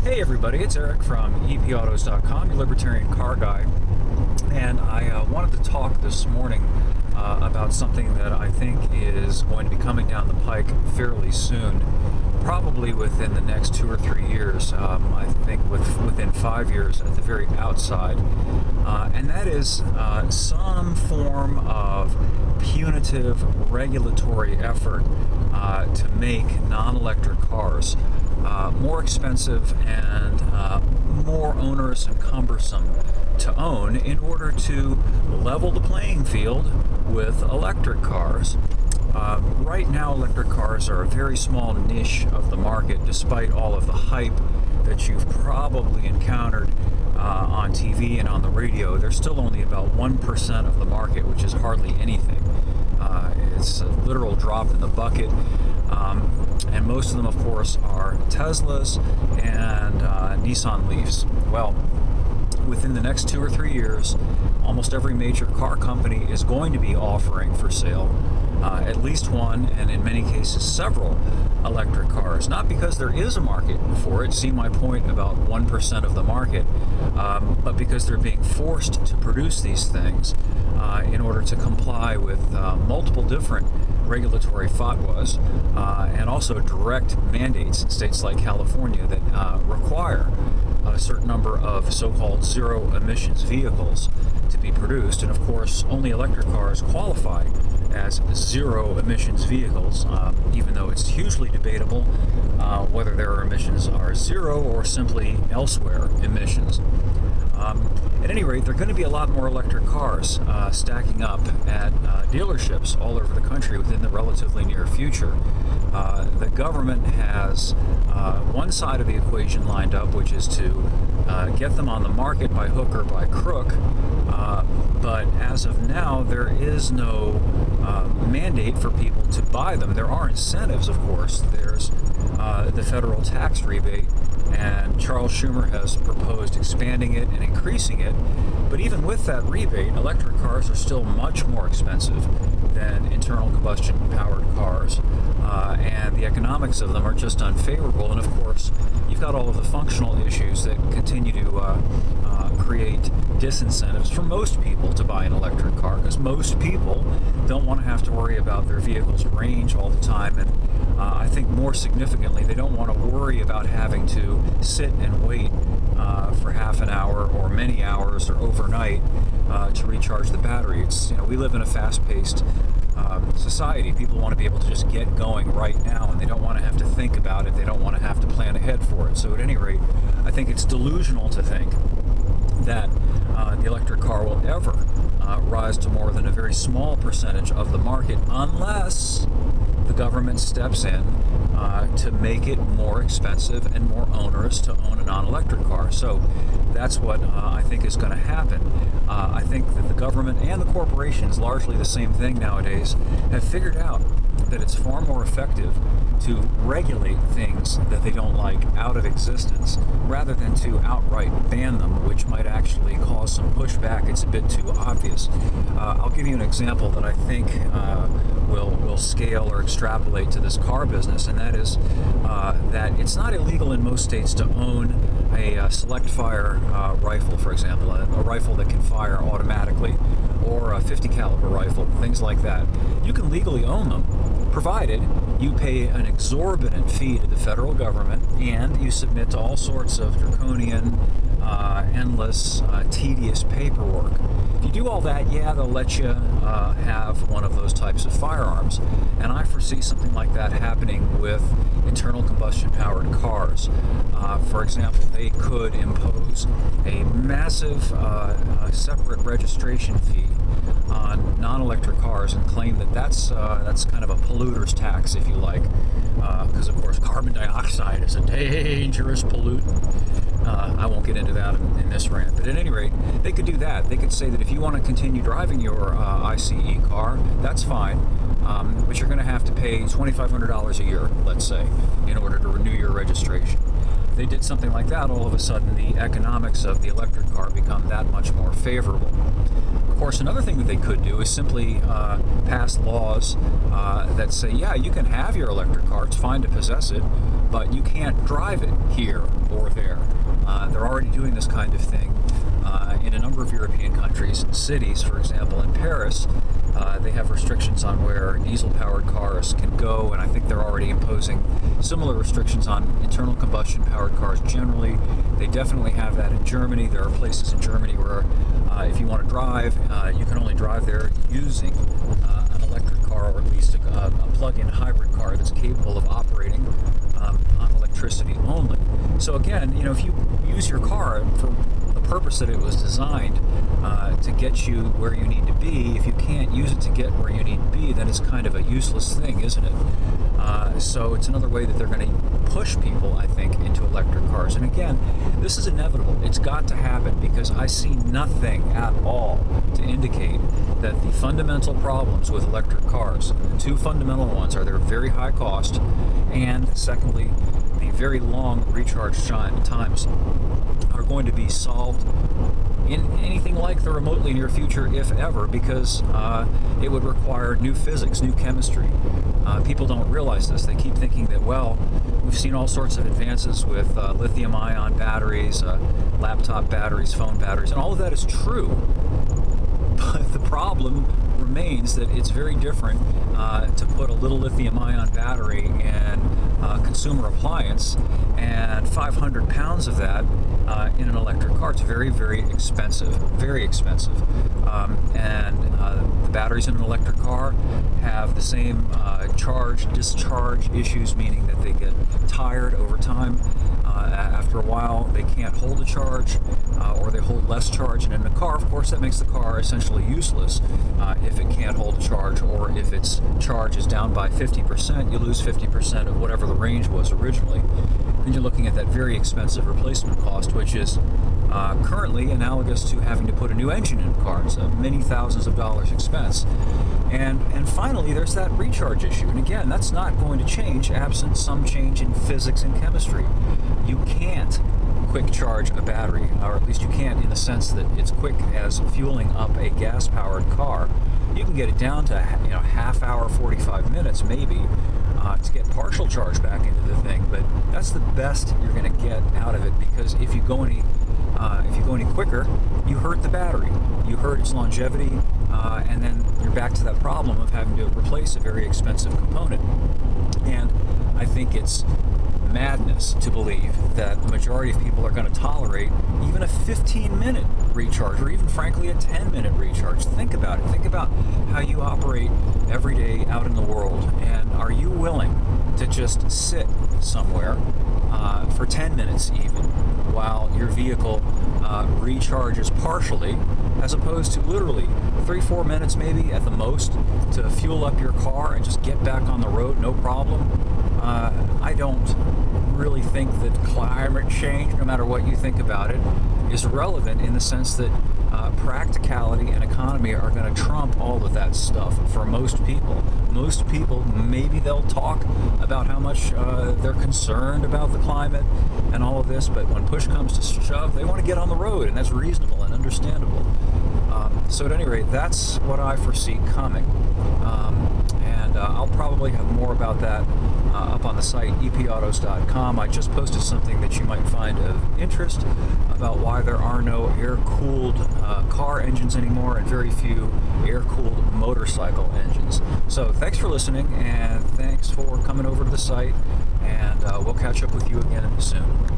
Hey everybody, it's Eric from epautos.com, your libertarian car guy, and I wanted to talk this morning about something that I think is going to be coming down the pike fairly soon, probably within the next 2 or 3 years. I think within 5 years at the very outside, and that is some form of punitive regulatory effort to make non-electric cars more expensive and more onerous and cumbersome to own in order to level the playing field with electric cars. Right now, electric cars are a very small niche of the market, despite all of the hype that you've probably encountered on TV and on the radio. They're still only about 1% of the market, which is hardly anything. It's a literal drop in the bucket. And most of them, of course, are Teslas and Nissan Leafs. Well, within the next 2 or 3 years, almost every major car company is going to be offering for sale at least one, and in many cases several, electric cars. Not because there is a market for it, see my point about 1% of the market, but because they're being forced to produce these things in order to comply with multiple different regulatory fatwas and also direct mandates in states like California that require a certain number of so-called zero emissions vehicles to be produced. And of course, only electric cars qualify as zero emissions vehicles, even though it's hugely debatable whether their emissions are zero or simply elsewhere emissions. At any rate, there are going to be a lot more electric cars stacking up at dealerships all over the country within the relatively near future. The government has one side of the equation lined up, which is to get them on the market by hook or by crook. But as of now, there is no mandate for people to buy them. There are incentives, of course. There's the federal tax rebate, and Charles Schumer has proposed expanding it and increasing it. But even with that rebate, electric cars are still much more expensive than internal combustion powered cars. And the economics of them are just unfavorable. And of course, you've got all of the functional issues that continue to create disincentives for most people to buy an electric car, because most people don't want to have to worry about their vehicle's range all the time. And I think more significantly, they don't want to worry about having to sit and wait for half an hour or many hours or overnight to recharge the battery. We live in a fast-paced society. People want to be able to just get going right now, and they don't want to have to think about it. They don't want to have to plan ahead for it. So at any rate, I think it's delusional to think that the electric car will ever rise to more than a very small percentage of the market unless the government steps in to make it more expensive and more onerous to own a non-electric car. So that's what I think is going to happen. I think that the government and the corporations, largely the same thing nowadays, have figured out that it's far more effective to regulate things that they don't like out of existence rather than to outright ban them, which might actually cause some pushback. It's a bit too obvious. I'll give you an example that I think will scale or extrapolate to this car business, and that is that it's not illegal in most states to own a select fire rifle, for example, a rifle that can fire automatically, or a 50 caliber rifle, things like that. You can legally own them, provided you pay an exorbitant fee to the federal government and you submit to all sorts of draconian, endless, tedious paperwork. If you do all that, yeah, they'll let you have one of those types of firearms. And I foresee something like that happening with internal combustion powered cars. For example, they could impose a massive separate registration fee on non-electric cars and claim that that's kind of a polluter's tax, if you like, because of course carbon dioxide is a dangerous pollutant. I won't get into that in this rant, but at any rate, they could do that. They could say that if you want to continue driving your ICE car, that's fine, but you're going to have to pay $2,500 a year, let's say, in order to renew your registration. If they did something like that, all of a sudden the economics of the electric car become that much more favorable. Of course, another thing that they could do is simply pass laws that say, yeah, you can have your electric car, it's fine to possess it, but you can't drive it here or there. They're already doing this kind of thing in a number of European countries and cities. For example, in Paris, they have restrictions on where diesel-powered cars can go, and I think they're already imposing similar restrictions on internal combustion-powered cars generally. They definitely have that in Germany. There are places in Germany where if you want to drive, you can only drive there using an electric car, or at least a plug-in hybrid car that's capable of operating on electricity only. So again, if you use your car for the purpose that it was designed to get you where you need to be, if you can't use it to get where you need to be, then it's kind of a useless thing, isn't it? So it's another way that they're going to push people, I think, into electric cars. And again, this is inevitable. It's got to happen, because I see nothing at all to indicate that the fundamental problems with electric cars, the two fundamental ones, are their very high cost, and secondly, the very long recharge times, are going to be solved in anything like the remotely near future, if ever, because it would require new physics, new chemistry. People don't realize this. They keep thinking that, well, we've seen all sorts of advances with lithium-ion batteries, laptop batteries, phone batteries, and all of that is true. But the problem remains that it's very different to put a little lithium-ion battery in a consumer appliance, and 500 pounds of that in an electric car. It's very, very expensive, very expensive. And the batteries in an electric car have the same charge-discharge issues, meaning that they get tired over time. After a while, they can't hold a charge, or they hold less charge. And in a car, of course, that makes the car essentially useless if it can't hold a charge, or if its charge is down by 50%, you lose 50% of whatever the range was originally. Then you're looking at that very expensive replacement cost, which is currently analogous to having to put a new engine in a car. It's many thousands of dollars expense. And finally, there's that recharge issue. And again, that's not going to change absent some change in physics and chemistry. You can't quick charge a battery, or at least you can't in the sense that it's quick as fueling up a gas-powered car. You can get it down to half hour, 45 minutes maybe, to get partial charge back into the thing, but that's the best you're going to get out of it, because if you go any quicker, you hurt the battery, you hurt its longevity, and then you're back to that problem of having to replace a very expensive component. And I think it's madness to believe that the majority of people are going to tolerate even a 15-minute recharge, or even frankly a 10-minute recharge. Think about it. Think about how you operate every day out in the world, and are you willing to just sit somewhere for 10 minutes even while your vehicle recharges partially, as opposed to literally 3-4 minutes maybe at the most to fuel up your car and just get back on the road, no problem? I don't really think that climate change, no matter what you think about it, is relevant in the sense that practicality and economy are going to trump all of that stuff for most people. Most people, maybe they'll talk about how much they're concerned about the climate and all of this, but when push comes to shove, they want to get on the road, and that's reasonable and understandable. So at any rate, that's what I foresee coming. And I'll probably have more about that up on the site, epautos.com. I just posted something that you might find of interest about why there are no air-cooled car engines anymore, and very few air-cooled motorcycle engines. So thanks for listening, and thanks for coming over to the site, and we'll catch up with you again soon.